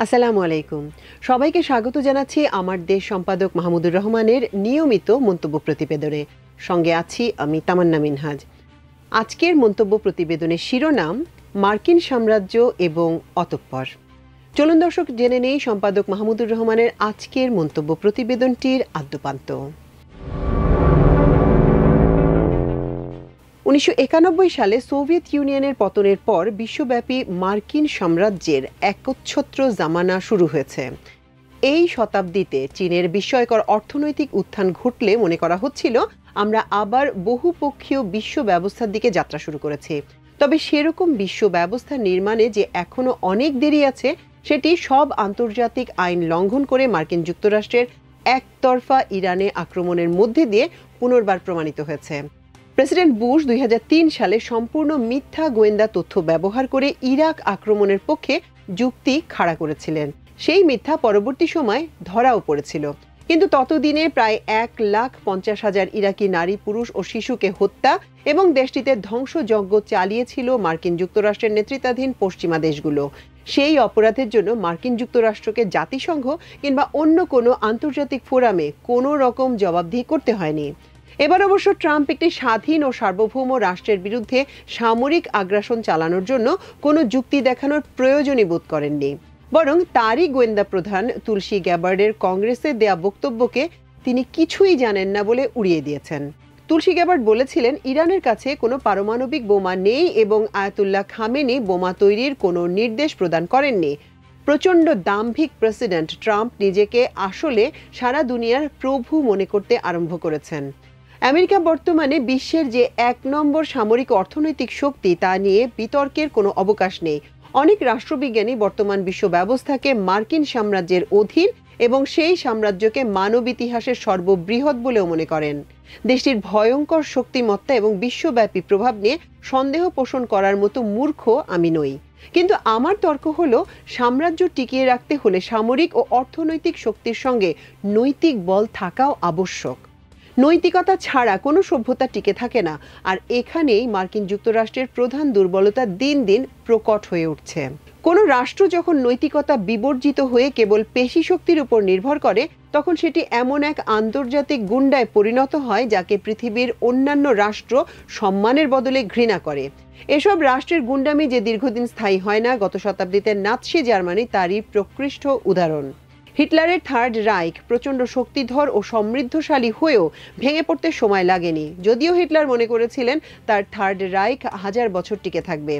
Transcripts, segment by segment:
আসসালামু আলাইকুম। সবাইকে স্বাগত জানাচ্ছি আমার দেশ সম্পাদক মাহমুদুর রহমানের নিয়মিত মন্তব্য প্রতিবেদনে। সঙ্গে আছি আমি তামান্না মিনহাজ। আজকের মন্তব্য প্রতিবেদনের শিরোনাম মার্কিন সাম্রাজ্য এবং অতঃপর। চলুন দর্শক জেনে নেই সম্পাদক মাহমুদুর রহমানের আজকের মন্তব্য প্রতিবেদনটির আদ্যোপান্ত। 1991 সালে সোভিয়েত ইউনিয়নের পতনের পর বিশ্বব্যাপী মার্কিন সাম্রাজ্যের একচ্ছত্র জামানা শুরু হয়েছে। এই শতাব্দীতে চীনের বিস্ময়কর অর্থনৈতিক উত্থান ঘটলে মনে করা হচ্ছিল আমরা আবার বহুপক্ষীয় বিশ্ব ব্যবস্থার দিকে যাত্রা শুরু করেছি। তবে সেরকম বিশ্ব ব্যবস্থা নির্মাণে যে এখনো অনেক দেরি আছে, সেটি সব আন্তর্জাতিক আইন লঙ্ঘন করে মার্কিন যুক্তরাষ্ট্রের একতরফা ইরানে আক্রমণের মধ্যে দিয়ে পুনর্বার প্রমাণিত হয়েছে। প্রেসিডেন্ট বুশ 2003 সালে সম্পূর্ণ মিথ্যা গোয়েন্দা তথ্য ব্যবহার করে ইরাক আক্রমণের পক্ষে যুক্তি খাড়া করেছিলেন। সেই মিথ্যা পরবর্তী সময় ধরাও পড়েছিল, কিন্তু ততদিনে প্রায় 1,50,000 ইরাকি নারী, পুরুষ ও শিশুকে হত্যা এবং দেশটিতে ধ্বংসযজ্ঞ চালিয়েছিল মার্কিন যুক্তরাষ্ট্রের নেতৃত্বাধীন পশ্চিমা দেশগুলো। সেই অপরাধের জন্য মার্কিন যুক্তরাষ্ট্রকে জাতিসংঘ কিংবা অন্য কোনো আন্তর্জাতিক ফোরামে কোনো রকম জবাবদিহি করতে হয়নি। এবার অবশ্য ট্রাম্প একটি স্বাধীন ও সার্বভৌম রাষ্ট্রের বিরুদ্ধে সামরিক আগ্রাসন চালানোর জন্য কোনো যুক্তি দেখানোর প্রয়োজনই বোধ করেননি, বরং তারই গোয়েন্দা প্রধান তুলসী গ্যাবার্ডের কংগ্রেসে দেয়া বক্তব্যকে তিনি কিছুই জানেন না বলে উড়িয়ে দিয়েছেন। তুলসী গ্যাবার্ড বলেছিলেন, ইরানের কাছে কোনো পারমাণবিক বোমা নেই এবং আয়াতুল্লাহ খামেনি বোমা তৈরির কোনো নির্দেশ প্রদান করেননি। প্রচণ্ড দাম্ভিক প্রেসিডেন্ট ট্রাম্প নিজেকে আসলে সারা দুনিয়ার প্রভু মনে করতে আরম্ভ করেছেন। আমেরিকা বর্তমানে বিশ্বের যে 1 নম্বর সামরিক অর্থনৈতিক শক্তি, তা নিয়ে বিতর্কের কোনো অবকাশ নেই। অনেক রাষ্ট্রবিজ্ঞানী বর্তমান বিশ্ব ব্যবস্থাকে মার্কিন সাম্রাজ্যের অধীন এবং সেই সাম্রাজ্যকে মানব ইতিহাসের সর্ববৃহৎ বলেও মনে করেন। দেশটির ভয়ঙ্কর শক্তিমত্তা এবং বিশ্বব্যাপী প্রভাব নিয়ে সন্দেহ পোষণ করার মতো মূর্খ আমি নই। কিন্তু আমার তর্ক হলো, সাম্রাজ্য টিকিয়ে রাখতে হলে সামরিক ও অর্থনৈতিক শক্তির সঙ্গে নৈতিক বল থাকাও আবশ্যক। নৈতিকতা ছাড়া কোনো সভ্যতা টিকে থাকে না, আর এখানেই মার্কিন যুক্তরাষ্ট্রের প্রধান দুর্বলতা দিন দিন প্রকট হয়ে উঠছে। কোনো রাষ্ট্র যখন নৈতিকতা বিবর্জিত হয়ে কেবল পেশি শক্তির উপর নির্ভর করে, তখন সেটি এমন এক আন্তর্জাতিক গুন্ডায় পরিণত হয় যাকে পৃথিবীর অন্যান্য রাষ্ট্র সম্মানের বদলে ঘৃণা করে। এসব রাষ্ট্রের গুন্ডামি যে দীর্ঘদিন স্থায়ী হয় না, গত শতাব্দীতে নাৎসি জার্মানি তারই প্রকৃষ্ট উদাহরণ। হিটলারের থার্ড রাইখ প্রচণ্ড শক্তিধর ও সমৃদ্ধশালী হয়েও ভেঙে পড়তে সময় লাগেনি, যদিও হিটলার মনে করেছিলেন তার থার্ড রাইখ 1000 বছর টিকে থাকবে।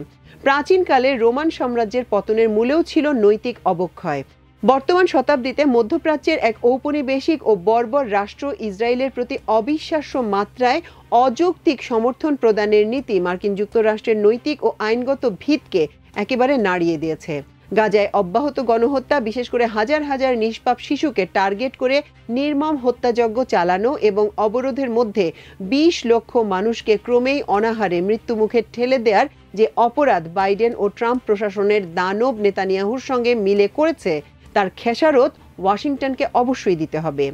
প্রাচীনকালে রোমান সাম্রাজ্যের পতনের মূলেও ছিল নৈতিক অবক্ষয়। বর্তমান শতাব্দীতে মধ্যপ্রাচ্যের এক ঔপনিবেশিক ও বর্বর রাষ্ট্র ইসরায়েলের প্রতি অবিশ্বাস্য মাত্রায় অযৌক্তিক সমর্থন প্রদানের নীতি মার্কিন যুক্তরাষ্ট্রের নৈতিক ও আইনগত ভিতকে একেবারে নাড়িয়ে দিয়েছে। গাজায় অব্যাহত গণহত্যা, বিশেষ করে হাজার হাজার নিষ্পাপ শিশুকে টার্গেট করে নির্মম হত্যাযজ্ঞ চালানো এবং অবরোধের মধ্যে 20 লক্ষ মানুষকে ক্রমেই অনাহারে মৃত্যুমুখে ঠেলে দেওয়ার যে অপরাধ বাইডেন ও ট্রাম্প প্রশাসনের দানব নেতানিয়াহুর সঙ্গে মিলে করেছে, তার খেসারত ওয়াশিংটনকে অবশ্যই দিতে হবে।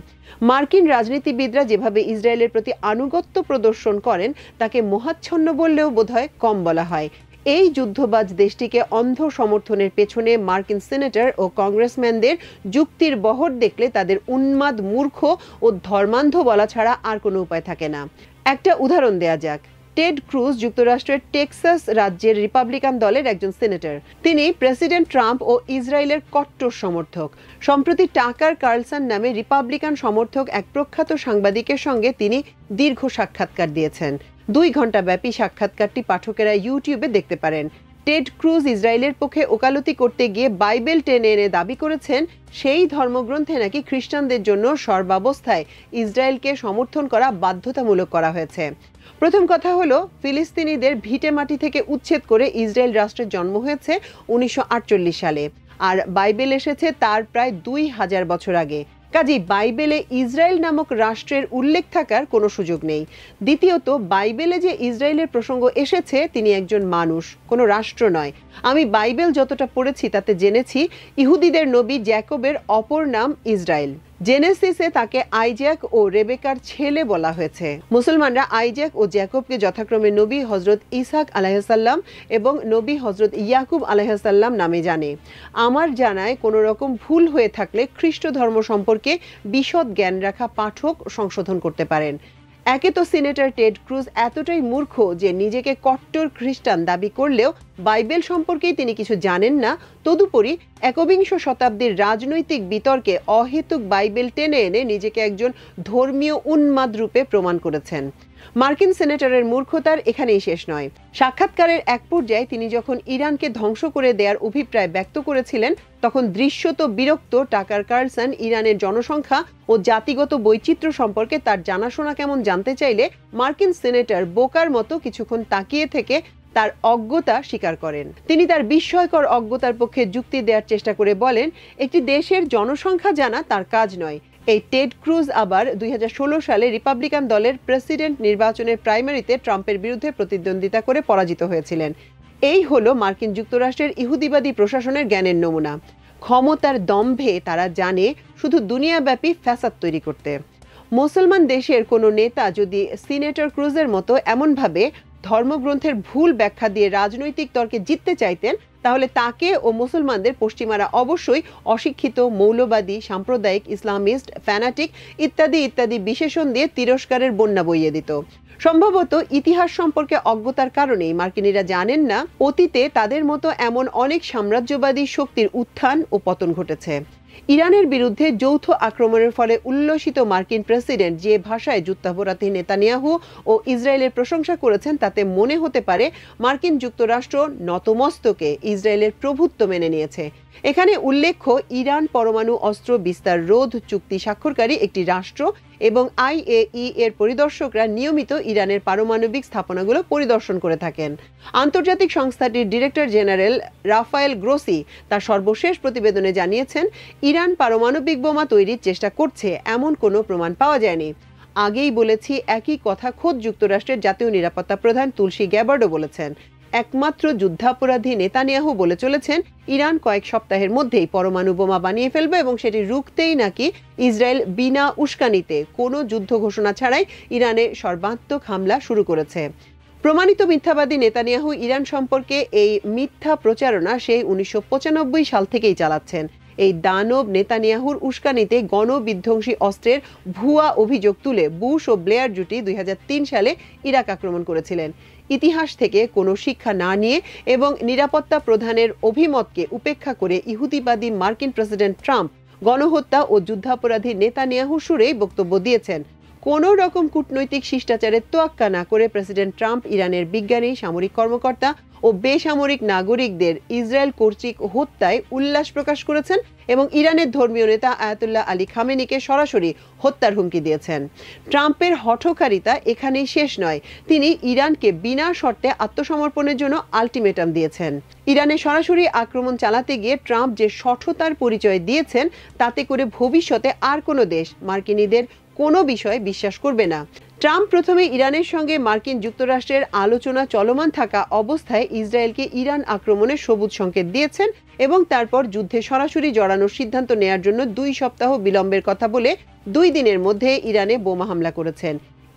মার্কিন রাজনীতিবিদরা যেভাবে ইসরায়েলের প্রতি আনুগত্য প্রদর্শন করেন, তাকে মোহাচ্ছন্ন বললেও বোধহয় কম বলা হয়। এই যুদ্ধবাজ দেশটিকে অন্ধ সমর্থনের পেছনে মার্কিন সিনেটর ও কংগ্রেসম্যানদের যুক্তির বহর দেখলে তাদের উন্মাদ, মূর্খ ও ধর্মান্ধ বলা ছাড়া আর কোনো উপায় থাকে না। একটা উদাহরণ দেয়া যাক। টেড ক্রুজ যুক্তরাষ্ট্রের টেক্সাস রাজ্যের রিপাবলিকান দলের একজন সিনেটর। তিনি প্রেসিডেন্ট ট্রাম্প ও ইসরায়েলের কট্টর সমর্থক। সম্প্রতি টাকার কার্লসন নামে রিপাবলিকান সমর্থক এক প্রখ্যাত সাংবাদিকের সঙ্গে তিনি দীর্ঘ সাক্ষাৎকার দিয়েছেন। 2 ঘন্টা ব্যাপী সাক্ষাৎকারটি পাঠকেরা ইউটিউবে দেখতে পারেন। টেড ক্রুজ ইসরায়েলের পক্ষে ওকালতি করতে গিয়ে বাইবেল টেনে এনে দাবি করেছেন সেই ধর্মগ্রন্থে নাকি খ্রিস্টানদের জন্য সর্বাবস্থায় ইসরায়েলকে সমর্থন করা বাধ্যতামূলক করা হয়েছে। প্রথম কথা হলো, ফিলিস্তিনিদের ভিটে মাটি থেকে উচ্ছেদ করে ইসরায়েল রাষ্ট্রের জন্ম হয়েছে 1948 সালে, আর বাইবেল এসেছে তার প্রায় 2000 বছর আগে। কাজেই বাইবেলে ইসরায়েল নামক রাষ্ট্রের উল্লেখ থাকার কোনো সুযোগ নেই। দ্বিতীয়ত, বাইবেলে যে ইসরায়েলের প্রসঙ্গ এসেছে, তিনি একজন মানুষ, কোনো রাষ্ট্র নয়। আমি বাইবেল যতটা পড়েছি তাতে জেনেছি ইহুদিদের নবী জ্যাকবের অপর নাম ইসরায়েল। জেনেসিসে তাকে আইজ্যাক ও রেবেকার ছেলে বলা হয়েছে। মুসলমানরা আইজ্যাক ও জ্যাকবকে যথাক্রমে নবী হজরত ইসাক আলাইহিসসালাম এবং নবী হজরত ইয়াকুব আলাইহিসসালাম নামে জানে। আমার জানায় কোনো রকম ভুল হয়ে থাকলে খ্রিস্ট ধর্ম সম্পর্কে বিশদ জ্ঞান রাখা পাঠক সংশোধন করতে পারেন। একে তো সিনেটর টেড ক্রুজ এতটাই মূর্খ যে নিজেকে কট্টর খ্রিস্টান দাবি করলেও বাইবেল সম্পর্কেই তিনি কিছু জানেন না, তদুপরি একবিংশ শতাব্দীর রাজনৈতিক বিতর্কে অহেতুক বাইবেল টেনে এনে নিজেকে একজন ধর্মীয় উন্মাদ রূপে প্রমাণ করেছেন। মার্কিন সেনেটরের মূর্খতার এখানেই শেষ নয়। সাক্ষাৎকারের এক পর্যায়ে তিনি যখন ইরানকে ধ্বংস করে দেওয়ার অভিপ্রায় ব্যক্ত করেছিলেন, তখন দৃশ্যত বিরক্ত টাকার কার্লসন ইরানের জনসংখ্যা ও জাতিগত বৈচিত্র্য সম্পর্কে তার জানাশোনা কেমন জানতে চাইলে মার্কিন সেনেটর বোকার মতো কিছুক্ষণ তাকিয়ে থেকে তার অজ্ঞতা স্বীকার করেন। তিনি তার বিস্ময়কর অজ্ঞতার পক্ষে যুক্তি দেওয়ার চেষ্টা করে বলেন, একটি দেশের জনসংখ্যা জানা তার কাজ নয়। এই টেড ক্রুজ আবার 2016 সালে রিপাবলিকান দলের প্রেসিডেন্ট নির্বাচনের প্রাইমারিতে ট্রাম্পের বিরুদ্ধে প্রতিদ্বন্দ্বিতা করে পরাজিত হয়েছিলেন। এই হলো মার্কিন যুক্তরাষ্ট্রের ইহুদিবাদী প্রশাসনের জ্ঞানের নমুনা। ক্ষমতার দম্ভে তারা জানে শুধু দুনিয়াব্যাপী ফ্যাসাদ তৈরি করতে। মুসলমান দেশের কোনো নেতা যদি সিনেটর ক্রুজের মতো এমনভাবে ধর্মগ্রন্থের ভুল ব্যাখ্যা দিয়ে রাজনৈতিক তর্কে জিততে চাইতেন, তাহলে তাকে ও মুসলমানদের পশ্চিমারা অবশ্যই অশিক্ষিত, মৌলবাদী, সাম্প্রদায়িক, ইসলামিস্ট, ফ্যানাটিক ইত্যাদি ইত্যাদি বিশেষণ দিয়ে তিরস্কারের বন্যা বইয়ে দিত। সম্ভবত ইতিহাস সম্পর্কে অজ্ঞতার কারণেই মার্কিনীরা জানেন না অতীতে তাদের মতো এমন অনেক সাম্রাজ্যবাদী শক্তির উত্থান ও পতন ঘটেছে। ইরানের বিরুদ্ধে যৌথ আক্রমণের ফলে উল্লসিত মার্কিন প্রেসিডেন্ট যে ভাষায় যুদ্ধাপরাধী নেতানিয়াহু ও ইসরায়েলের প্রশংসা করেছেন, তাতে মনে হতে পারে মার্কিন যুক্তরাষ্ট্র নতমস্তকে ইসরায়েলের প্রভুত্ব মেনে নিয়েছে। এখানে উল্লেখ্য, ইরান পরমাণু অস্ত্র বিস্তার রোধ চুক্তি স্বাক্ষরকারী একটি রাষ্ট্র এবং IAEA এর পরিদর্শকরা নিয়মিত ইরানের পারমাণবিক স্থাপনাগুলো পরিদর্শন করে থাকেন। আন্তর্জাতিক সংস্থাটির ডিরেক্টর জেনারেল রাফায়েল গ্রোসি তার সর্বশেষ প্রতিবেদনে জানিয়েছেন, ইরান পারমাণবিক বোমা তৈরির চেষ্টা করছে এমন কোনো প্রমাণ পাওয়া যায়নি। আগেই বলেছি, একই কথা খোদ যুক্তরাষ্ট্রের জাতীয় নিরাপত্তা প্রধান তুলসী গ্যাবার্ডও বলেছেন। একমাত্র যুদ্ধাপরাধী নেতানিয়াহু বলে চলেছেন, ইরান কয়েক সপ্তাহের মধ্যেই পরমাণু বোমা বানিয়ে ফেলবে এবং সেটি রুখতেই নাকি ইসরায়েল বিনা উস্কানিতে কোনো যুদ্ধ ঘোষণা ছাড়াই ইরানে সর্বাত্মক হামলা শুরু করেছে। প্রমাণিত মিথ্যাবাদী নেতানিয়াহু ইরান সম্পর্কে এই মিথ্যা প্রচারণা সেই 1995 সাল থেকেই চালাচ্ছেন। এই দানব নেতানিয়াহুর উস্কানিতে গণবিধ্বংসী অস্ত্রের ভুয়া অভিযোগ তুলে বুশ ও ব্লেয়ার জুটি 2003 সালে ইরাক আক্রমণ করেছিলেন। ইতিহাস থেকে কোনো শিক্ষা না নিয়ে এবং নিরাপত্তা প্রধানের অভিমতকে উপেক্ষা করে ইহুদিবাদী মার্কিন প্রেসিডেন্ট ট্রাম্প গণহত্যা ও যুদ্ধাপরাধী নেতানিয়াহু সুরেই বক্তব্য দিয়েছেন। কোনো রকম কূটনৈতিক শিষ্টাচারের তোয়াক্কা না করে প্রেসিডেন্ট ট্রাম্প ইরানের বিজ্ঞানী, সামরিক কর্মকর্তা ও বেসামরিক নাগরিকদের ইসরায়েল কর্তৃক হত্যায় উল্লাস প্রকাশ করেছেন এবং ইরানের ধর্মীয় নেতা আয়াতুল্লাহ আলী খামেনিকে সরাসরি হত্যার হুমকি দিয়েছেন। ট্রাম্পের হঠকারিতা এখানেই শেষ নয়, তিনি ইরানকে বিনা শর্তে আত্মসমর্পণের জন্য আলটিমেটাম দিয়েছেন। ইরানে সরাসরি আক্রমণ চালাতে গিয়ে ট্রাম্প যে শঠতার পরিচয় দিয়েছেন, তাতে করে ভবিষ্যতে আর কোনো দেশ মার্কিনীদের কোনো বিষয়ে বিশ্বাস করবে না। ট্রাম্প প্রথমে ইরানের সঙ্গে মার্কিন যুক্তরাষ্ট্রের আলোচনা চলমান থাকা অবস্থায় ইসরায়েলকে ইরান আক্রমণের সবুজ সংকেত দিয়েছেন এবং তারপর যুদ্ধে সরাসরি জড়ানোর সিদ্ধান্ত নেয়ার জন্য 2 সপ্তাহ বিলম্বের কথা বলে 2 দিনের মধ্যে ইরানে বোমা হামলা করেছেন।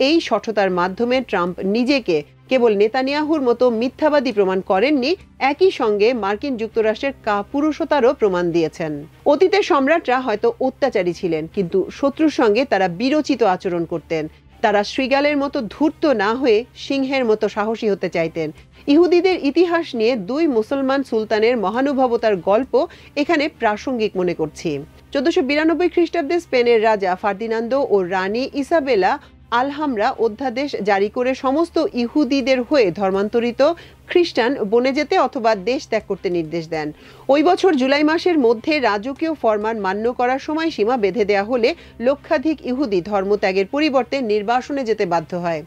এই শঠতার মাধ্যমে ট্রাম্প নিজেকে কেবল নেতানিয়াহুর মতো মিথ্যাবাদী প্রমাণ করেননি, একই সঙ্গে মার্কিন যুক্তরাষ্ট্রের কাপুরুষতারও প্রমাণ দিয়েছেন। অতীতের সম্রাটরা হয়তো অত্যাচারী ছিলেন, কিন্তু শত্রুর সঙ্গে তারা বীরোচিত আচরণ করতেন। তারা শৃগালের মতো ধূর্ত না হয়ে সিংহের মতো সাহসী হতে চাইতেন। ইহুদিদের ইতিহাস নিয়ে 2 মুসলমান সুলতানের মহানুভবতার গল্প এখানে প্রাসঙ্গিক মনে করছি। 1492 খ্রিস্টাব্দে স্পেনের রাজা ফার্দিনান্দো ও রানী ইসাবেলা আলহামরা অধ্যাদেশ জারি করে সমস্ত ইহুদিদের হয়ে ধর্মান্তরিত খ্রিস্টান বনে যেতে অথবা দেশ ত্যাগ করতে নির্দেশ দেন। ওই বছর জুলাই মাসের মধ্যে রাজকীয় ফরমান মান্য করার সময়সীমা বেঁধে দেয়া হলে লক্ষাধিক ইহুদি ধর্মত্যাগের পরিবর্তে নির্বাসনে যেতে বাধ্য হয়।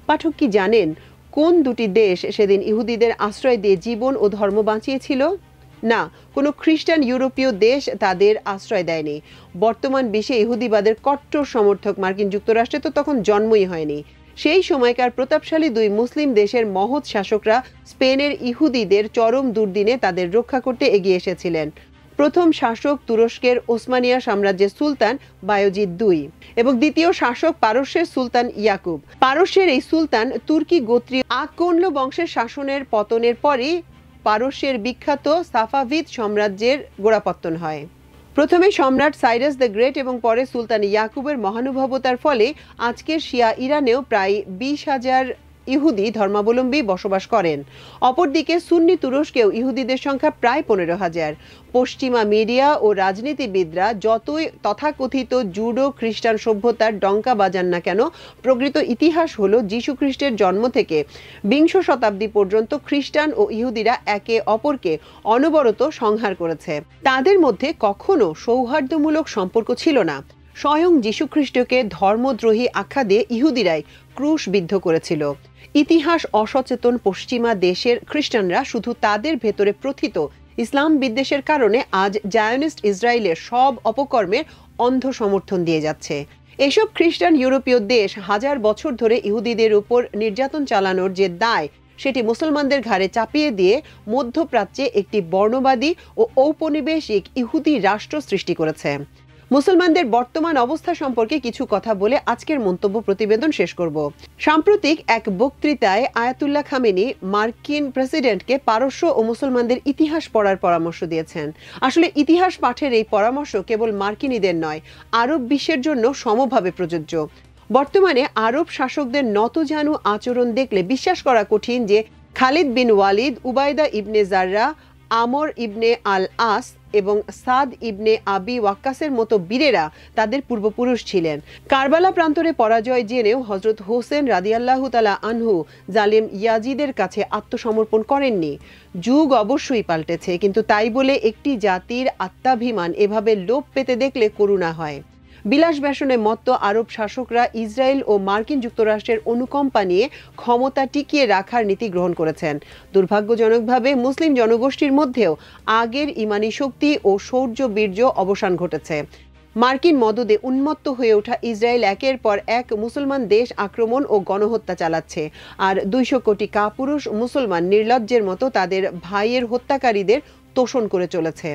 পাঠক কি জানেন কোন 2টি দেশ সেদিন ইহুদিদের আশ্রয় দিয়ে জীবন ও ধর্ম বাঁচিয়েছিল? না, কোনো খ্রিস্টান ইউরোপীয় দেশ তাদের আশ্রয় দেয়নি। বর্তমান বিশ্বে ইহুদিবাদের কট্টর সমর্থক মার্কিন যুক্তরাষ্ট্রে তো তখন জন্মই হয়নি। সেই সময়কার প্রতাপশালী 2 মুসলিম দেশের মহৎ শাসকরা স্পেনের ইহুদিদের চরম দুর্দিনে তাদের রক্ষা করতে এগিয়ে এসেছিলেন। প্রথম শাসক তুরস্কের ওসমানিয়া সাম্রাজ্যের সুলতান বায়জিদ II এবং দ্বিতীয় শাসক পারস্যের সুলতান ইয়াকুব। পারস্যের এই সুলতান তুর্কি গোত্রীয় আকোনলো বংশের শাসনের পতনের পরই পারস্যের বিখ্যাত সাফাভিদ সাম্রাজ্যের গোড়াপত্তন হয়। প্রথমে সম্রাট সাইরাস দ্য গ্রেট এবং পরে সুলতান ইয়াকুবের মহানুভবতার ফলে আজকের শিয়া ইরানেও প্রায় 20,000 ইহুদি ধর্মাবলম্বী বসবাস করেন। অপরদিকে সুন্নি তুরস্কেও ইহুদিদের সংখ্যা প্রায় 15,000। পশ্চিমা মিডিয়া ও রাজনীতিবিদরা যতই তথাকথিত জুডো খ্রিস্টান সভ্যতার ডঙ্কা বাজান না কেন, প্রকৃত ইতিহাস হলো যীশু খ্রিস্টের জন্ম থেকে 20 শতাব্দী পর্যন্ত খ্রিস্টান ও ইহুদিরা একে অপরকে অনবরত সংহার করেছে। তাদের মধ্যে কখনো সৌহার্দ্যমূলক সম্পর্ক ছিল না। স্বয়ং যীশুখ্রিস্টকে ধর্মদ্রোহী আখ্যা দিয়ে ইহুদিরাই ক্রুশবিদ্ধ করেছিল। ইতিহাস অসচেতন পশ্চিমা দেশের খ্রিস্টানরা শুধু তাদের ভেতরে প্রথিত ইসলাম বিদ্বেষের কারণে আজ জায়নিস্ট ইসরায়েলের সব অপকর্মের অন্ধ সমর্থন দিয়ে যাচ্ছে। এসব খ্রিস্টান ইউরোপীয় দেশ হাজার বছর ধরে ইহুদিদের উপর নির্যাতন চালানোর যে দায়, সেটি মুসলমানদের ঘাড়ে চাপিয়ে দিয়ে মধ্যপ্রাচ্যে একটি বর্ণবাদী ও ঔপনিবেশিক ইহুদি রাষ্ট্র সৃষ্টি করেছে। মুসলমানদের বর্তমান অবস্থা সম্পর্কে কিছু কথা বলে আজকের মন্তব্য প্রতিবেদন শেষ করব। সাম্প্রতিক এক বক্তৃতায় আয়াতুল্লাহ খামেনি মার্কিন প্রেসিডেন্টকে পারস্য ও মুসলমানদের ইতিহাস পড়ার পরামর্শ দিয়েছেন। আসলে ইতিহাস পাঠের এই পরামর্শ কেবল মার্কিনীদের নয়, আরব বিশ্বের জন্য সমভাবে প্রযোজ্য। বর্তমানে আরব শাসকদের নতজানু আচরণ দেখলে বিশ্বাস করা কঠিন যে খালিদ বিন ওয়ালিদ, উবাইদা ইবনে জাররা, আমর ইবনে আল আস এবং সাদ ইবনে আবি ওয়াক্কাসের মতো বীরেরা তাদের পূর্বপুরুষ ছিলেন। কারবালা প্রান্তরে পরাজয় জেনেও হযরত হোসেন রাদিয়াল্লাহু তাআলা আনহু জালিম ইয়াজিদের কাছে আত্মসমর্পণ করেননি। যুগ অবশ্যই পাল্টেছে, কিন্তু তাই বলে একটি জাতির আত্মাভিমান এভাবে লোপ পেতে দেখলে করুণা হয়। বিলাস ব্যসনে মত্ত আরব শাসকরা ইসরায়েল ও মার্কিন যুক্তরাষ্ট্রের অনুকম্পা নিয়ে ক্ষমতা টিকিয়ে রাখার নীতি গ্রহণ করেছেন। দুর্ভাগ্যজনকভাবে মুসলিম জনগোষ্ঠীর মধ্যেও আগের ইমানি শক্তি ও শৌর্য বীর্য অবসান ঘটেছে। মার্কিন মদদে উন্মত্ত হয়ে ওঠা ইসরায়েল একের পর এক মুসলমান দেশ আক্রমণ ও গণহত্যা চালাচ্ছে, আর 200 কোটি কাপুরুষ মুসলমান নির্লজ্জের মতো তাদের ভাইয়ের হত্যাকারীদের তোষণ করে চলেছে।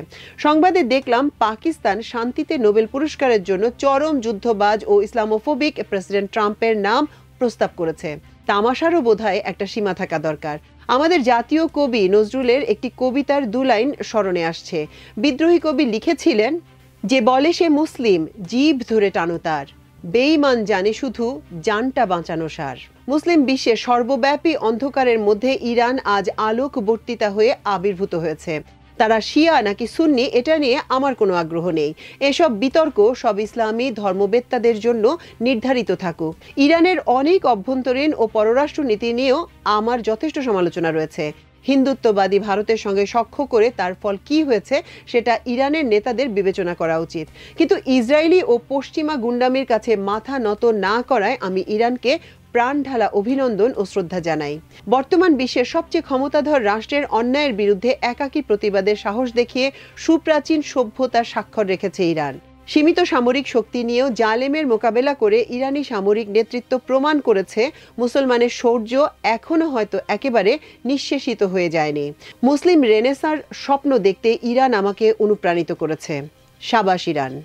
সংবাদে দেখলাম পাকিস্তান শান্তিতে নোবেল পুরস্কারের জন্য চরম যুদ্ধবাজ ও ইসলামোফোবিক প্রেসিডেন্ট ট্রাম্পের নাম প্রস্তাব করেছে। তামাশারও বোধহয় একটা সীমা থাকা দরকার। আমাদের জাতীয় কবি নজরুলের একটি কবিতার 2 লাইন স্মরণে আসছে। বিদ্রোহী কবি লিখেছিলেন, যে বলে সে মুসলিম জিভ ধরে টানো তার, বেঈমান জানে শুধু জানটা বাঁচানো সার। মুসলিম বিশ্বের সর্বব্যাপী অন্ধকারের মধ্যে ইরান আজ আলোক বর্তিতা হয়ে আবির্ভূত হয়েছে। তারা শিয়া নাকি সুন্নি এটা নিয়ে আমার কোনো আগ্রহ নেই। এসব বিতর্ক সব ইসলামী ধর্মবেত্তাদের জন্য নির্ধারিত থাকুক। ইরানের অনেক অভ্যন্তরীণ ও পররাষ্ট্র নীতি নিয়েও আমার যথেষ্ট সমালোচনা রয়েছে। হিন্দুত্ববাদী ভারতের সঙ্গে সখ্য করে তার ফল কি হয়েছে সেটা ইরানের নেতাদের বিবেচনা করা উচিত। কিন্তু ইসরায়েলি ও পশ্চিমা গুন্ডামির কাছে মাথা নত না করায় আমি ইরানকে প্রাণ ঢালা অভিনন্দন ও শ্রদ্ধা জানাই। বর্তমান বিশ্বের সবচেয়ে ক্ষমতাধর রাষ্ট্রের অন্যায়ের বিরুদ্ধে একাকী প্রতিবাদের সাহস দেখিয়ে সুপ্রাচীন সভ্যতার স্বাক্ষর রেখেছে ইরান। সীমিত সামরিক শক্তি নিয়েও জালেমের মোকাবেলা করে ইরানি সামরিক নেতৃত্ব প্রমাণ করেছে মুসলমানের শৌর্য এখনো হয়তো একেবারে নিঃশেষিত হয়ে যায়নি। মুসলিম রেনেসাঁর স্বপ্ন দেখতে ইরান আমাকে অনুপ্রাণিত করেছে। শাবাশ ইরান।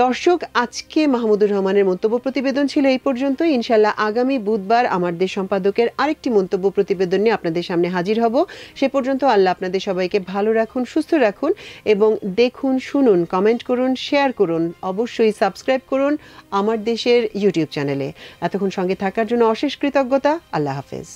দর্শক, আজকে মাহমুদুর রহমানের মন্তব্য প্রতিবেদন ছিল এই পর্যন্ত। ইনশাল্লাহ আগামী বুধবার আমার দেশ সম্পাদকের আরেকটি মন্তব্য প্রতিবেদন নিয়ে আপনাদের সামনে হাজির হব। সে পর্যন্ত আল্লাহ আপনাদের সবাইকে ভালো রাখুন, সুস্থ রাখুন এবং দেখুন, শুনুন, কমেন্ট করুন, শেয়ার করুন, অবশ্যই সাবস্ক্রাইব করুন আমার দেশের ইউটিউব চ্যানেলে। এতক্ষণ সঙ্গে থাকার জন্য অশেষ কৃতজ্ঞতা। আল্লাহ হাফেজ।